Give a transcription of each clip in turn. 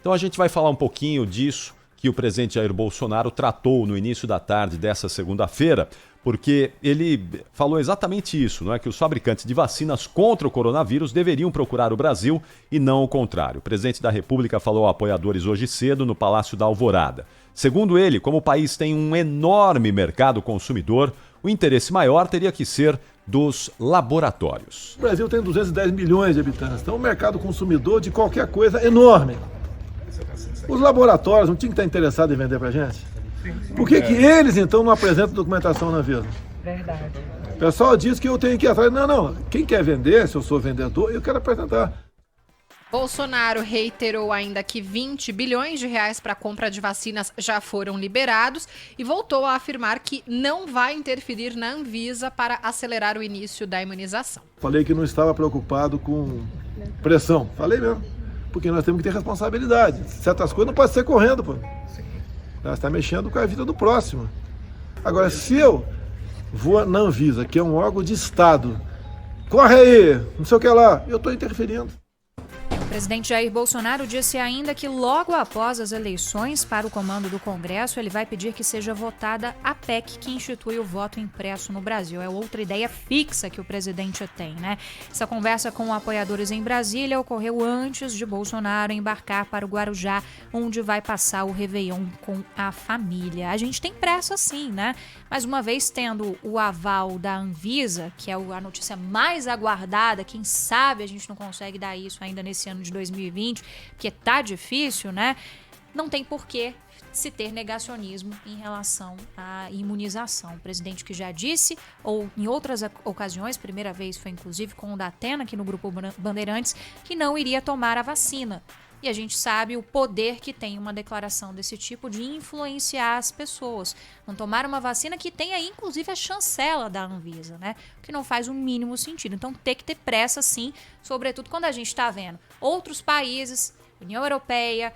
Então a gente vai falar um pouquinho disso que o presidente Jair Bolsonaro tratou no início da tarde dessa segunda-feira, porque ele falou exatamente isso, não é? Que os fabricantes de vacinas contra o coronavírus deveriam procurar o Brasil e não o contrário. O presidente da República falou a apoiadores hoje cedo no Palácio da Alvorada. Segundo ele, como o país tem um enorme mercado consumidor, o interesse maior teria que ser dos laboratórios. O Brasil tem 210 milhões de habitantes, então o mercado consumidor de qualquer coisa é enorme. Os laboratórios não tinham que estar interessados em vender pra gente? Por que eles, então, não apresentam documentação na Anvisa? Verdade. O pessoal diz que eu tenho que ir atrás. Não. Quem quer vender, se eu sou vendedor, eu quero apresentar. Bolsonaro reiterou ainda que 20 bilhões de reais para a compra de vacinas já foram liberados e voltou a afirmar que não vai interferir na Anvisa para acelerar o início da imunização. Falei que não estava preocupado com pressão. Falei mesmo. Porque nós temos que ter responsabilidade. Certas coisas não podem ser correndo, pô. Nós estamos mexendo com a vida do próximo. Agora, se eu vou na Anvisa, que é um órgão de Estado, corre aí, não sei o que lá, eu estou interferindo. O presidente Jair Bolsonaro disse ainda que logo após as eleições para o comando do Congresso, ele vai pedir que seja votada a PEC que institui o voto impresso no Brasil. É outra ideia fixa que o presidente tem, né? Essa conversa com apoiadores em Brasília ocorreu antes de Bolsonaro embarcar para o Guarujá, onde vai passar o Réveillon com a família. A gente tem pressa sim, né? Mas uma vez tendo o aval da Anvisa, que é a notícia mais aguardada, quem sabe a gente não consegue dar isso ainda nesse ano de 2020, porque tá difícil, né? Não tem porquê se ter negacionismo em relação à imunização. O presidente que já disse, ou em outras ocasiões, primeira vez foi inclusive com o Datena aqui no Grupo Bandeirantes, que não iria tomar a vacina. E a gente sabe o poder que tem uma declaração desse tipo de influenciar as pessoas. Não tomar uma vacina que tem aí, inclusive, a chancela da Anvisa, né? O que não faz o mínimo sentido. Então, tem que ter pressa, sim, sobretudo quando a gente está vendo outros países, União Europeia,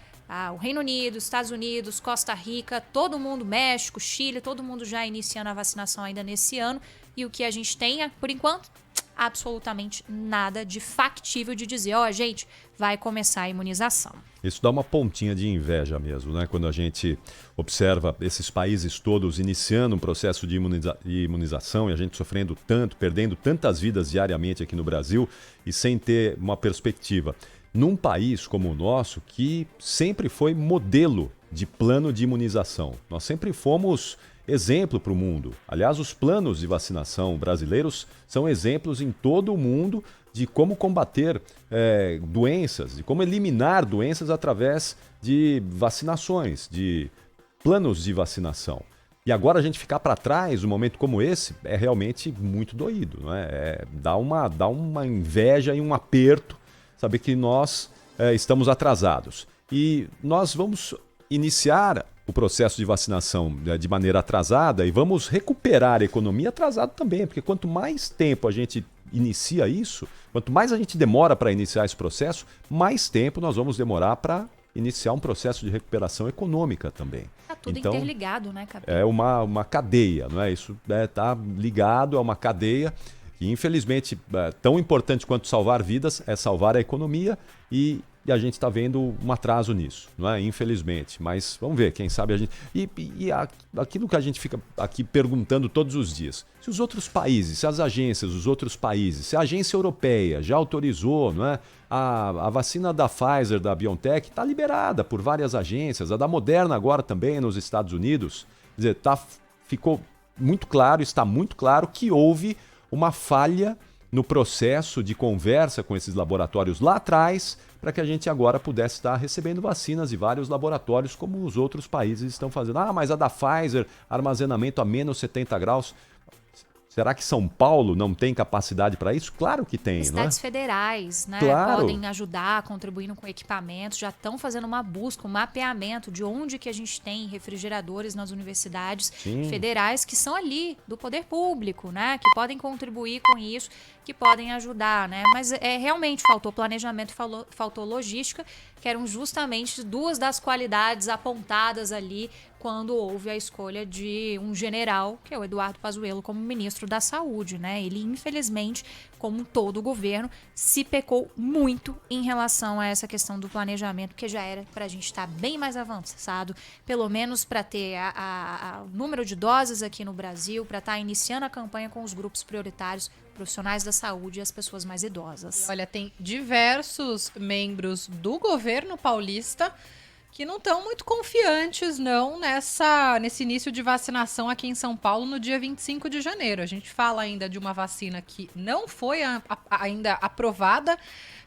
o Reino Unido, Estados Unidos, Costa Rica, todo mundo, México, Chile, todo mundo já iniciando a vacinação ainda nesse ano. E o que a gente tem, por enquanto, absolutamente nada de factível de dizer, gente, vai começar a imunização. Isso dá uma pontinha de inveja mesmo, né? Quando a gente observa esses países todos iniciando um processo de imunização e a gente sofrendo tanto, perdendo tantas vidas diariamente aqui no Brasil e sem ter uma perspectiva. Num país como o nosso, que sempre foi modelo de plano de imunização. Nós sempre fomos exemplo para o mundo. Aliás, os planos de vacinação brasileiros são exemplos em todo o mundo de como combater doenças, de como eliminar doenças através de vacinações, de planos de vacinação. E agora a gente ficar para trás, num momento como esse, é realmente muito doído, não é? Dá uma inveja e um aperto saber que nós estamos atrasados. E nós vamos iniciar o processo de vacinação de maneira atrasada e vamos recuperar a economia atrasado também, porque quanto mais tempo a gente inicia isso, quanto mais a gente demora para iniciar esse processo, mais tempo nós vamos demorar para iniciar um processo de recuperação econômica também. Tá tudo então, interligado, né, Capitão? É uma cadeia, não é? Isso está ligado a uma cadeia que, infelizmente, tão importante quanto salvar vidas é salvar a economia e a gente está vendo um atraso nisso, não é? Infelizmente. Mas vamos ver, quem sabe a gente... Aquilo que a gente fica aqui perguntando todos os dias, se os outros países, se as agências dos outros países, se a agência europeia já autorizou, não é? A vacina da Pfizer, da BioNTech, está liberada por várias agências, a da Moderna agora também nos Estados Unidos. Quer dizer, ficou muito claro, está muito claro que houve uma falha no processo de conversa com esses laboratórios lá atrás, para que a gente agora pudesse estar recebendo vacinas de vários laboratórios, como os outros países estão fazendo. Mas a da Pfizer, armazenamento a menos 70 graus. Será que São Paulo não tem capacidade para isso? Claro que tem, não é? Estados federais, né, claro, podem ajudar, contribuindo com equipamentos, já estão fazendo uma busca, um mapeamento de onde que a gente tem refrigeradores nas universidades federais que são ali, do poder público, né, que podem contribuir com isso, que podem ajudar, né, mas realmente faltou planejamento, faltou logística, que eram justamente duas das qualidades apontadas ali quando houve a escolha de um general, que é o Eduardo Pazuello, como ministro da Saúde, né? Ele, infelizmente, como todo o governo, se pecou muito em relação a essa questão do planejamento, que já era para a gente estar bem mais avançado, pelo menos para ter o número de doses aqui no Brasil, para estar iniciando a campanha com os grupos prioritários, profissionais da saúde e as pessoas mais idosas. Olha, tem diversos membros do governo paulista que não estão muito confiantes, não, nesse início de vacinação aqui em São Paulo no dia 25 de janeiro. A gente fala ainda de uma vacina que não foi ainda aprovada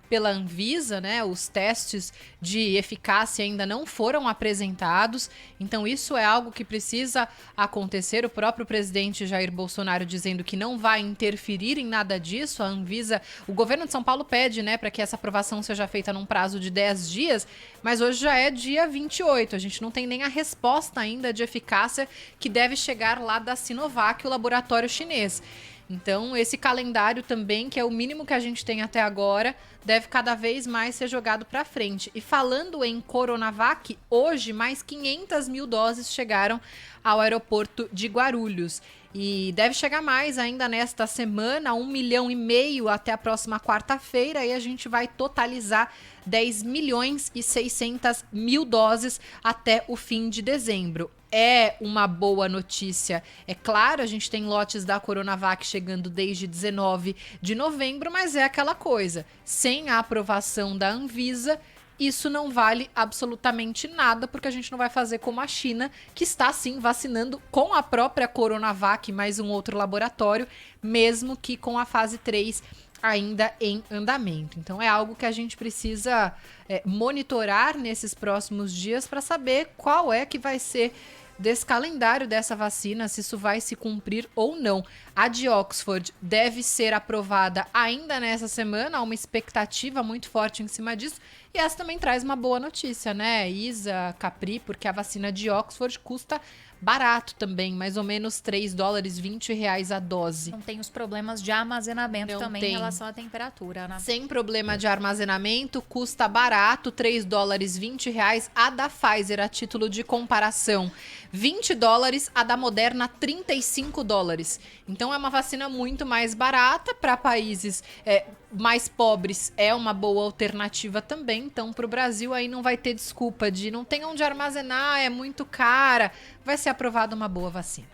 pela Anvisa, né? Os testes de eficácia ainda não foram apresentados, então isso é algo que precisa acontecer. O próprio presidente Jair Bolsonaro dizendo que não vai interferir em nada disso. A Anvisa, o governo de São Paulo pede, né, para que essa aprovação seja feita num prazo de 10 dias, mas hoje já é dia 28, a gente não tem nem a resposta ainda de eficácia que deve chegar lá da Sinovac, o laboratório chinês. Então, esse calendário também, que é o mínimo que a gente tem até agora, deve cada vez mais ser jogado para frente. E falando em Coronavac, hoje mais 500 mil doses chegaram ao aeroporto de Guarulhos. E deve chegar mais ainda nesta semana, 1,5 milhão até a próxima quarta-feira, e a gente vai totalizar 10 milhões e 600 mil doses até o fim de dezembro. É uma boa notícia. É claro, a gente tem lotes da Coronavac chegando desde 19 de novembro, mas é aquela coisa. Sem a aprovação da Anvisa, isso não vale absolutamente nada, porque a gente não vai fazer como a China, que está sim vacinando com a própria Coronavac, mais um outro laboratório, mesmo que com a fase 3 ainda em andamento. Então é algo que a gente precisa monitorar nesses próximos dias para saber qual é que vai ser desse calendário dessa vacina, se isso vai se cumprir ou não. A de Oxford deve ser aprovada ainda nessa semana, há uma expectativa muito forte em cima disso, e essa também traz uma boa notícia, né, Isa, Capri, porque a vacina de Oxford custa barato também, mais ou menos $3,20 a dose. Não tem os problemas de armazenamento Não também tem. em relação à temperatura, né? Sem problema de armazenamento, custa barato, $3,20 a da Pfizer, a título de comparação. $20 a da Moderna, $35. Então é uma vacina muito mais barata para países mais pobres, é uma boa alternativa também. Então para o Brasil aí não vai ter desculpa de não tem onde armazenar, é muito cara. Vai ser aprovada uma boa vacina.